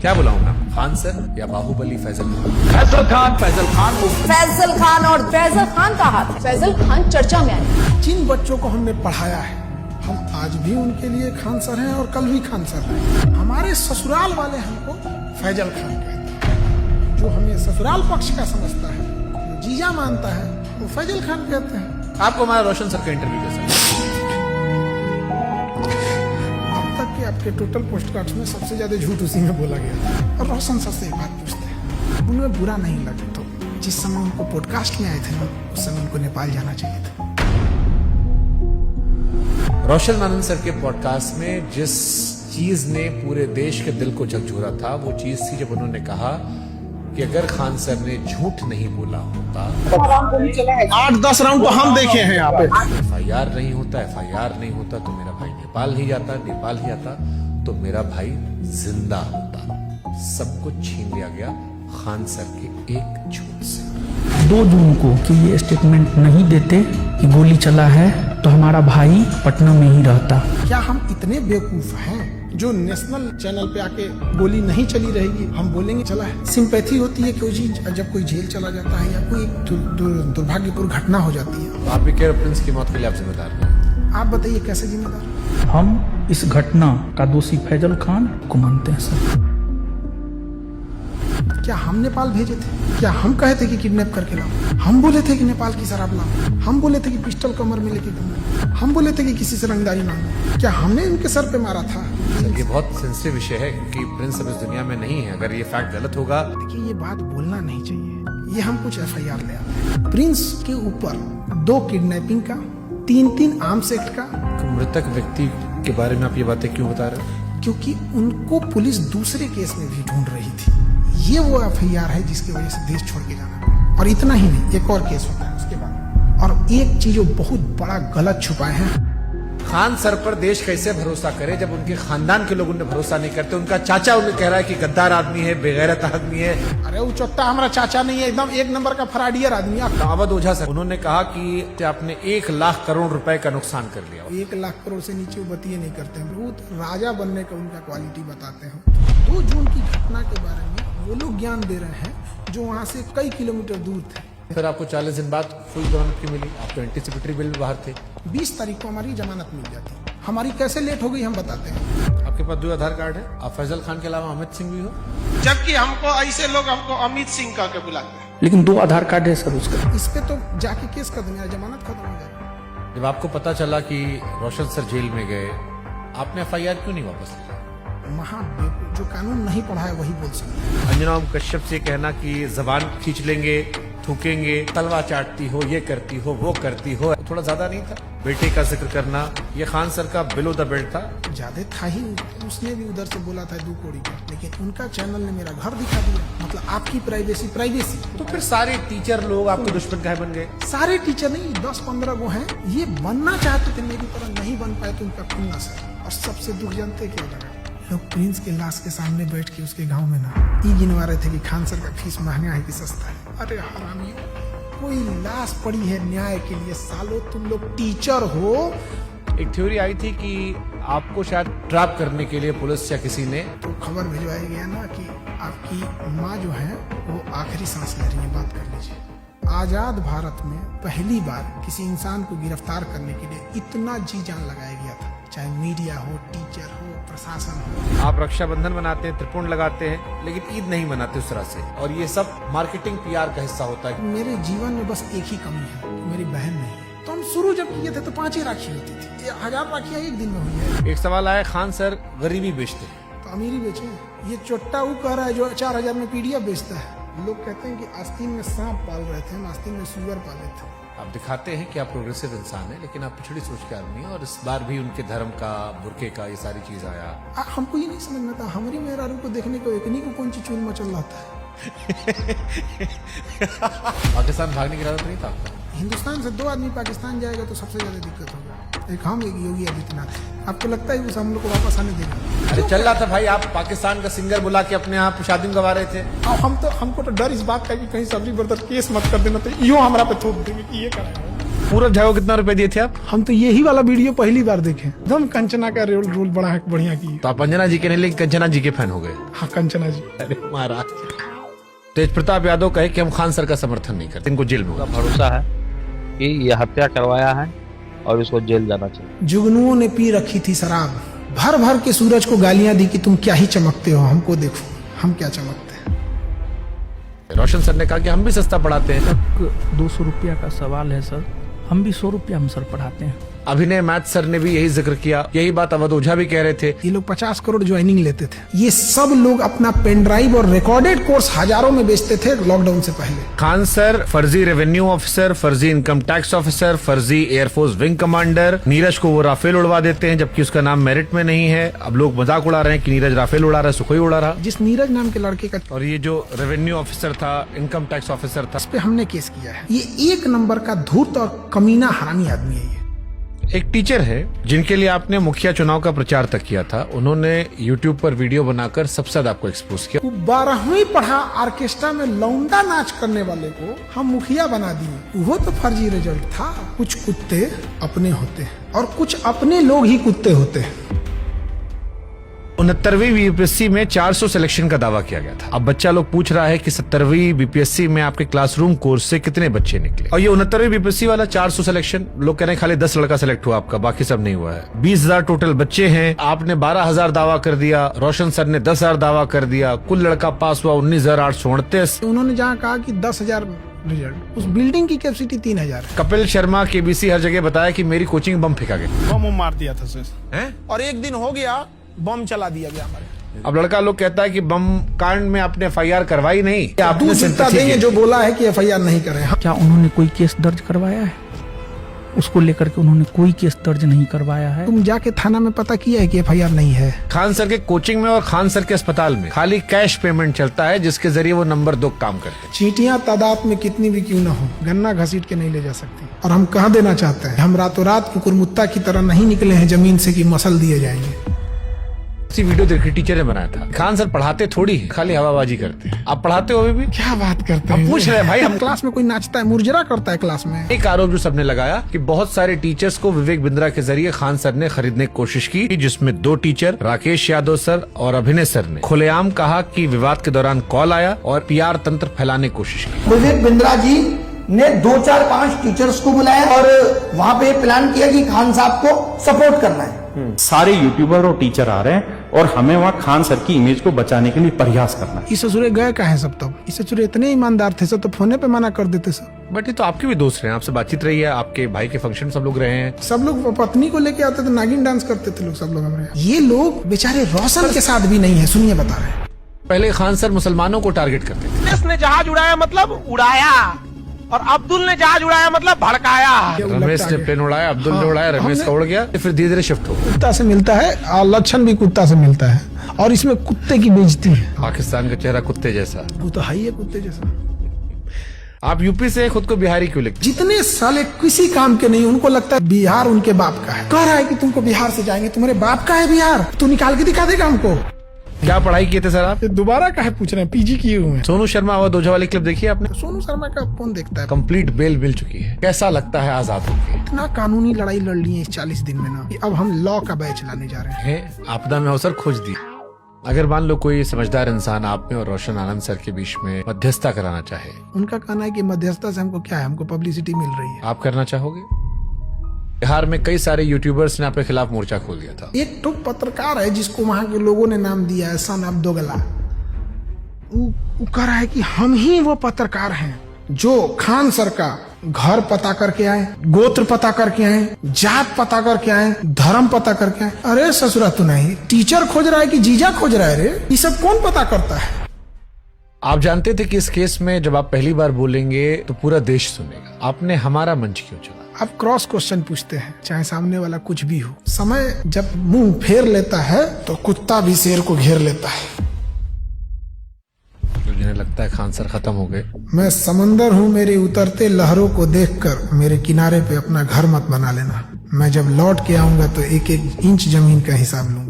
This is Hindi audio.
क्या बुलाऊं मैं, खान सर या बाहुबली फैजल खान? फैजल खान और फैजल खान का हाथ, फैजल खान चर्चा में आए। जिन बच्चों को हमने पढ़ाया है, हम आज भी उनके लिए खान सर हैं और कल भी खान सर हैं। हमारे ससुराल वाले हमको फैजल खान कहते हैं। जो हमें ससुराल पक्ष का समझता है, जो जीजा मानता है, वो फैजल खान कहते हैं। आपको हमारा रोशन सर का इंटरव्यू कैसा लगा? अब तक के आपके टोटल पोस्टकार्ड्स में सबसे ज्यादा झूठ उसी में बोला गया। और रोशन सर से एक बात पूछते हैं, उनमें बुरा नहीं लगे तो जिस समय उनको पॉडकास्ट में आए थे ना, उस समय उनको नेपाल जाना चाहिए था। रोशन आनंद सर के पॉडकास्ट में जिस चीज ने पूरे देश के दिल को झकझोरा था, वो चीज थी जब उन्होंने कहा कि अगर खान सर ने झूठ नहीं बोला होता, 8-10 राउंड तो हम देखे हैं यहाँ पे। FIR नहीं होता तो मेरा भाई नेपाल नहीं जाता, नेपाल ही आता तो मेरा भाई जिंदा होता। सब कुछ छीन लिया गया खान सर के एक झूठ से। 2 जून को कि ये स्टेटमेंट नहीं देते कि गोली चला है तो हमारा भाई पटना में ही रहता। क्या हम इतने बेवकूफ हैं जो नेशनल चैनल पे आके गोली नहीं चली रहेगी हम बोलेंगे चला है? सिंपैथी होती है कि जब कोई जेल चला जाता है या कोई दुर्भाग्यपूर्ण घटना हो जाती है। आप भी कह रहे प्रिंस की मौत के लिए आप जिम्मेदार नहीं? आप बताइए कैसे जिम्मेदार? हम इस घटना का दोषी फैजल खान को मानते हैं सर। क्या हम नेपाल भेजे थे? क्या हम कहे थे कि किडनैप करके लाओ? हम बोले थे कि नेपाल की शराब लाओ? हम बोले थे कि पिस्टल कमर में लेके घूमो? हम बोले थे कि किसी से रंगदारी मांगो? क्या हमने उनके सर पे मारा था? ये बहुत सेंसिटिव विषय है क्योंकि प्रिंस अब इस दुनिया में नहीं है। अगर ये फैक्ट गलत होगा, देखिए ये बात बोलना नहीं चाहिए। ये हम कुछ FIR ले आते हैं। प्रिंस के ऊपर 2 किडनैपिंग का, 3 आर्म्स एक्ट का। तो मृतक व्यक्ति के बारे में आप ये बातें क्यों बता रहे हो? क्योंकि उनको पुलिस दूसरे केस में भी ढूंढ रही थी। ये वो FIR है जिसकी वजह से देश छोड़ के जाना पड़ा। और इतना ही नहीं, एक और केस होता है उसके बाद। और एक चीज जो बहुत बड़ा गलत छुपाए हैं, खान सर पर देश कैसे भरोसा करे जब उनके खानदान के लोग उन्हें भरोसा नहीं करते? उनका चाचा उन्हें कह रहा है कि गद्दार आदमी है, बेगैरत आदमी है। अरे वो चोट्टा हमारा चाचा नहीं है, एकदम 1 नंबर का फराडियर आदमी है। अवध ओझा सर उन्होंने कहा कि आपने 1 लाख करोड़ रुपए का नुकसान कर लिया। 1 लाख करोड़ से नीचे वो बतिए नहीं करते हैं। वो तो राजा बनने का उनका क्वालिटी बताते हैं। 2 जून की घटना के बारे में वो लोग ज्ञान दे रहे हैं जो वहाँ से कई किलोमीटर दूर थे। फिर आपको 40 दिन बाद फुल जमानत क्यों मिली? आप तो एंटीसिपेटरी बिल में बाहर थे। 20 तारीख को हमारी जमानत मिल जाती। हमारी कैसे लेट हो गई हम बताते हैं। आपके पास 2 आधार कार्ड है। आप फैजल खान के अलावा अमित सिंह भी हो, जबकि हमको ऐसे लोग हमको अमित सिंह कह के बुलाते हैं। लेकिन 2 आधार कार्ड है सर उसका। इस पे तो जाके केस कर देंगे, जमानत खत्म हो जाएगी। जब आपको पता चला कि रोशन सर जेल में गए, आपने FIR क्यों नहीं वापस लिया? जो कानून नहीं पढ़ा है वही बोल सकते हैं। अंजना कश्यप से कहना कि जबान खींच लेंगे, थूकेंगे, तलवा चाटती हो, ये करती हो, वो करती हो, थोड़ा ज्यादा नहीं था? बेटे का जिक्र करना, ये खान सर का बिलो द बेल्ट था। ज्यादा था ही। उसने भी उधर से बोला था 2 कौड़ी का, लेकिन उनका चैनल ने मेरा घर दिखा दिया। मतलब आपकी प्राइवेसी। तो फिर सारे टीचर लोग आपके दुश्मन काहे बन गए? सारे टीचर नहीं, 10-15 वो हैं। ये बनना चाहते थे, मेरी तरह नहीं बन पाए तो उनका खुन्ना सर। और सबसे दुख जानते क्या लगा? लोग प्रिंस के लाश के सामने बैठ के उसके गांव में ना गिनवा रहे थे कि खान सर का फीस महंगा है कि सस्ता है। अरे हरामी, कोई लाश पड़ी है न्याय के लिए। सालो तुम लोग टीचर हो। एक थ्योरी आई थी कि आपको शायद ट्रैप करने के लिए पुलिस या किसी ने तो खबर भिजवाया गया ना कि आपकी माँ जो है वो आखिरी सांस ले रही है, बात कर लीजिए। आजाद भारत में पहली बार किसी इंसान को गिरफ्तार करने के लिए इतना जी जान लगाया गया था, चाहे मीडिया हो, टीचर हो, प्रशासन हो। आप रक्षाबंधन मनाते हैं, त्रिपुंड लगाते हैं, लेकिन ईद नहीं मनाते उस तरह से। और ये सब मार्केटिंग PR का हिस्सा होता है। मेरे जीवन में बस एक ही कमी है कि मेरी बहन नहीं है। तो हम शुरू जब किए थे तो 5 ही राखी होती थी। ये 1000 राखियां एक दिन में हुई है। एक सवाल आया, खान सर गरीबी बेचते हैं तो अमीरी बेचे। ये चोट्टा वो कह रहा है जो 4000 में PDF बेचता है। लोग कहते हैं कि आस्तीन में सांप पाल रहे थे, हम आस्तीन में सुअर पाले थे। आप दिखाते हैं कि आप प्रोग्रेसिव इंसान हैं, लेकिन आप पिछड़ी सोच के आदमी हैं। और इस बार भी उनके धर्म का, बुरके का, ये सारी चीज आया। हमको ये नहीं समझ में आता, हमारी मेहरारू को देखने को एकनी को कौन सी चूल मचल रहा था। पाकिस्तान भागने की इरादा तो नहीं था आपका? हिंदुस्तान से 2 आदमी पाकिस्तान जाएगा तो सबसे ज्यादा दिक्कत होगा। एक हम, एक योगी आदित्यनाथ। आपको लगता है उस हम लोग को वापस आने देगा? अरे चल रहा था भाई, आप पाकिस्तान का सिंगर बुला के अपने यहाँ शादी गवा रहे थे। हमको तो डर इस बात का कि कहीं सबरी ब्रदर केस मत कर देना, तो यो हमारा पे थोप देंगे कि ये कर रहे हैं। पूरब झा को कितना रुपए दिए थे आप? हम तो यही वाला वीडियो पहली बार देखे, एकदम कंचना का रोल बड़ा बढ़िया की। तो आप अंजना जी के नहीं लेकिन कंचना जी के फैन हो गए। हाँ कंचना जी। अरे महाराज, तेज प्रताप यादव कहे कि हम खान सर का समर्थन नहीं करते, इनको जेल में होगा। भरोसा है कि ये हत्या करवाया है और इसको जेल जाना चाहिए। जुगनुओं ने पी रखी थी शराब, भर भर के सूरज को गालियां दी कि तुम क्या ही चमकते हो, हमको देखो हम क्या चमकते हैं। रोशन सर ने कहा कि हम भी सस्ता पढ़ाते हैं। 200 रुपया का सवाल है सर, हम भी 100 रुपया हम सर पढ़ाते हैं। अभिनय मैथ सर ने भी यही जिक्र किया, यही बात अवध ओझा भी कह रहे थे। ये लोग 50 करोड़ ज्वाइनिंग लेते थे। ये सब लोग अपना पेन ड्राइव और रिकॉर्डेड कोर्स हजारों में बेचते थे लॉकडाउन से पहले। खान सर फर्जी रेवेन्यू ऑफिसर, फर्जी इनकम टैक्स ऑफिसर, फर्जी एयरफोर्स विंग कमांडर। नीरज को वो राफेल उड़वा देते हैं जबकि उसका नाम मेरिट में नहीं है। अब लोग मजाक उड़ा रहे हैं कि नीरज राफेल उड़ा रहा है, सुखोई उड़ा रहा। जिस नीरज नाम के लड़के का और ये जो रेवेन्यू ऑफिसर था, इनकम टैक्स ऑफिसर था, इस पे हमने केस किया है। ये एक नंबर का धूर्त और कमीना हरामी आदमी है। ये एक टीचर है जिनके लिए आपने मुखिया चुनाव का प्रचार तक किया था। उन्होंने YouTube पर वीडियो बनाकर सबसे ज्यादा आपको एक्सपोज किया। वो 12वीं पढ़ा ऑर्केस्ट्रा में लौंडा नाच करने वाले को हम मुखिया बना दिए। वो तो फर्जी रिजल्ट था। कुछ कुत्ते अपने होते हैं और कुछ अपने लोग ही कुत्ते होते हैं। 69वीं बीपीएससी में 400 सिलेक्शन का दावा किया गया था। अब बच्चा लोग पूछ रहा है कि 70वीं बीपीएससी में आपके क्लासरूम कोर्स से कितने बच्चे निकले। और ये 69वीं बीपीएससी वाला 400 सिलेक्शन, लोग कह रहे हैं खाली 10 लड़का सिलेक्ट हुआ आपका, बाकी सब नहीं हुआ है। 20,000 टोटल बच्चे हैं, आपने 12,000 दावा कर दिया, रोशन सर ने 10,000 दावा कर दिया। कुल लड़का पास हुआ 19,838। उन्होंने जहाँ कहा कि 10,000 रिजल्ट, उस बिल्डिंग की कैपेसिटी 3,000 है। कपिल शर्मा केबीसी हर जगह बताया कि मेरी कोचिंग बम फेंका गया। बम मार दिया था सर, हैं? और एक दिन हो गया बम चला दिया गया हमारे। अब लड़का लोग कहता है कि बम कांड में आपने FIR करवाई नहीं, आपने दूसरा देंगे जो बोला है कि FIR नहीं करें। क्या उन्होंने कोई केस दर्ज करवाया है? उसको लेकर के उन्होंने कोई केस दर्ज नहीं करवाया है। तुम जाके थाना में पता किया है कि FIR नहीं है। खान सर के कोचिंग में और खान सर के अस्पताल में खाली कैश पेमेंट चलता है जिसके जरिए वो नंबर 2 काम करते हैं। चींटियां तादाद में कितनी भी क्यों न हो, गन्ना घसीट के नहीं ले जा सकती। और हम कह देना चाहते हैं, हम रातों रात कुकुरमुत्ता की तरह नहीं निकले हैं जमीन से कि मसल दिए जाएंगे। इसी वीडियो देखी टीचर ने बनाया था। खान सर पढ़ाते थोड़ी है, खाली हवाबाजी करते हैं। आप पढ़ाते हो भी? क्या बात करते हम हैं? पूछ रहे हैं भाई। हम क्लास में कोई नाचता है, मुरझरा करता है क्लास में। एक आरोप जो सबने लगाया कि बहुत सारे टीचर्स को विवेक बिंद्रा के जरिए खान सर ने खरीदने की कोशिश की, जिसमें 2 टीचर राकेश यादव सर और अभिनय सर ने खुलेआम कहा कि विवाद के दौरान कॉल आया और PR तंत्र फैलाने की कोशिश की। विवेक बिंद्रा जी ने 2, 4, 5 टीचर्स को बुलाया और वहाँ पे प्लान किया कि खान साहब को सपोर्ट करना है। सारे यूट्यूबर और टीचर आ रहे हैं और हमें वहाँ खान सर की इमेज को बचाने के लिए प्रयास करना है। इस ससुरे गए कहा है सब? तब इस ससुरे इतने ईमानदार थे सब, तो फोने पे मना कर देते सब। बट ये तो आपके भी दोस्त रहे हैं, आपसे बातचीत रही है, आपके भाई के फंक्शन सब लोग रहे हैं। सब लोग पत्नी को लेके आते थे, नागिन डांस करते थे लोग सब लोग हमारे। ये लोग बेचारे रोशन के साथ भी नहीं है। सुनिए बता रहे हैं। पहले खान सर मुसलमानों को टारगेट करते थे। इसने जहाज उड़ाया मतलब उड़ाया, और अब्दुल ने जहाज उड़ाया मतलब भड़काया। रमेश ने प्लेन उड़ाया, अब्दुल ने उड़ाया, रमेश का उड़ गया, फिर धीरे धीरे शिफ्ट हो गया। कुत्ता से मिलता है और लक्षण भी कुत्ता से मिलता है, और इसमें कुत्ते की बेइज्जती है। पाकिस्तान का चेहरा कुत्ते जैसा। वो तो है ही है कुत्ते जैसा। आप यूपी से खुद को बिहारी क्यों लिखते? जितने साले किसी काम के नहीं, उनको लगता है बिहार उनके बाप का है। कह रहा है कि तुमको बिहार से जाएंगे, तुम्हारे बाप का है बिहार, तू निकाल के दिखा देगा हमको। क्या पढ़ाई किए थे सर आप? दोबारा काहे पूछ रहे हैं? PG किए हुए हैं। सोनू शर्मा अवध ओझा वाली क्लिप देखी आपने? सोनू शर्मा का कौन देखता है? कंप्लीट बेल मिल चुकी है। कैसा लगता है आजाद होके? इतना कानूनी लड़ाई लड़ ली है इस 40 दिन में ना, अब हम लॉ का बैच लाने जा रहे हैं। आपदा में अवसर खोज दी। अगर मान लो कोई समझदार इंसान आप में और रोशन आनंद सर के बीच में मध्यस्थता कराना चाहे, उनका कहना है कि मध्यस्थता से हमको क्या है, हमको पब्लिसिटी मिल रही है। आप करना चाहोगे? बिहार में कई सारे यूट्यूबर्स ने आपके खिलाफ मोर्चा खोल दिया था। एक तो पत्रकार है जिसको वहां के लोगों ने नाम दिया है सन ऑफ दोगला। वो कह रहा है कि हम ही वो पत्रकार हैं जो खान सर का घर पता करके आए, गोत्र पता करके आए, जात पता करके आए, धर्म पता करके आए। अरे ससुरा तू नहीं, टीचर खोज रहा है कि जीजा खोज रहा है? रे ये सब कौन पता करता है? आप जानते थे कि इस केस में जब आप पहली बार बोलेंगे तो पूरा देश सुनेगा। आपने हमारा मंच क्यों चुना? आप क्रॉस क्वेश्चन पूछते हैं, चाहे सामने वाला कुछ भी हो। समय जब मुंह फेर लेता है तो कुत्ता भी शेर को घेर लेता है। जिन्हें लगता है खान सर खत्म हो गए। मैं समंदर हूँ, मेरे उतरते लहरों को देखकर मेरे किनारे पे अपना घर मत बना लेना। मैं जब लौट के आऊंगा तो 1-1 इंच जमीन का हिसाब लूंगा।